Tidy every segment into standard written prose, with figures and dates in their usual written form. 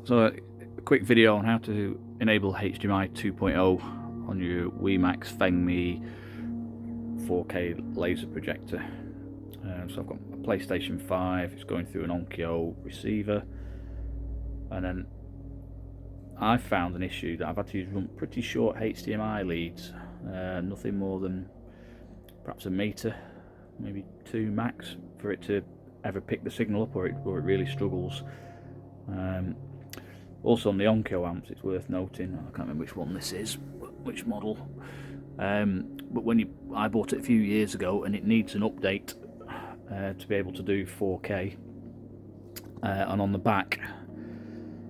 So a quick video on how to enable HDMI 2.0 on your wemax fengmi 4K laser projector. So I've got a PlayStation 5, it's going through an Onkyo receiver, and then I found an issue that I've had to run pretty short HDMI leads, nothing more than perhaps a meter, maybe 2 max, for it to ever pick the signal up, or it really struggles. Also on the Onkyo amps, it's worth noting, I can't remember which one this is, which model, but I bought it a few years ago and it needs an update to be able to do 4K, and on the back,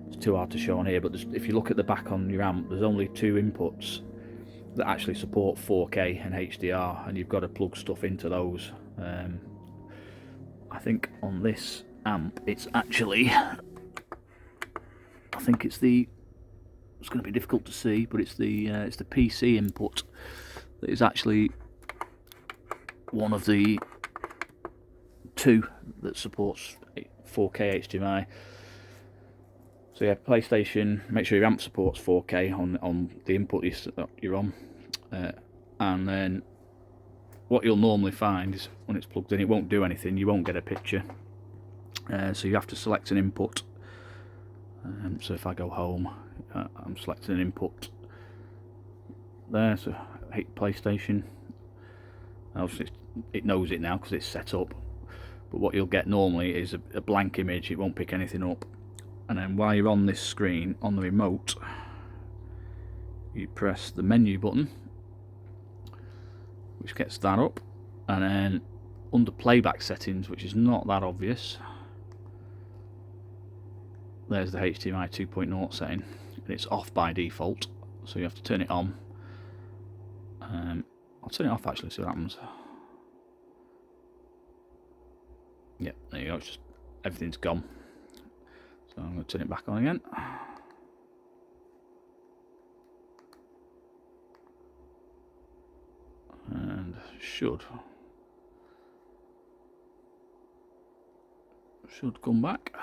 it's too hard to show on here, but if you look at the back on your amp, there's only 2 inputs that actually support 4K and HDR, and you've got to plug stuff into those. I think on this amp it's actually, I think it's going to be difficult to see, but it's the PC input that is actually one of the 2 that supports 4K HDMI. So yeah, PlayStation, make sure your amp supports 4K on the input you're on, and then what you'll normally find is when it's plugged in, it won't do anything, you won't get a picture, so you have to select an input. So if I go home, I'm selecting an input there, so hit PlayStation. Obviously it knows it now because it's set up, but what you'll get normally is a blank image, it won't pick anything up. And then while you're on this screen, on the remote, you press the menu button, which gets that up, and then under playback settings, which is not that obvious, there's the HDMI 2.0 setting, and it's off by default, so you have to turn it on. I'll turn it off actually, see what happens. Yeah, there you go, it's just everything's gone. So I'm going to turn it back on again. And should come back.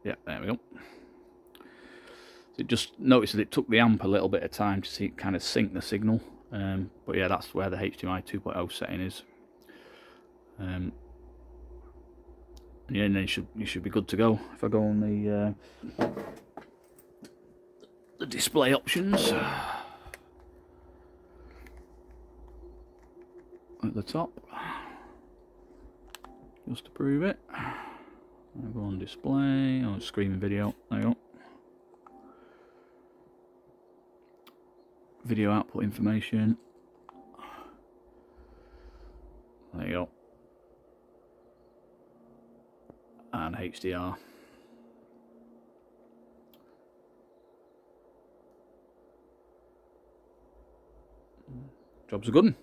Yeah, there we go. So just notice that it took the amp a little bit of time to see it kind of sync the signal, but yeah, that's where the HDMI 2.0 setting is. Yeah, and then you should be good to go. If I go on the display options at the top, just to prove it, I go on display, on screen and video. There you go. Video output information. There you go. And HDR. Job's a good one.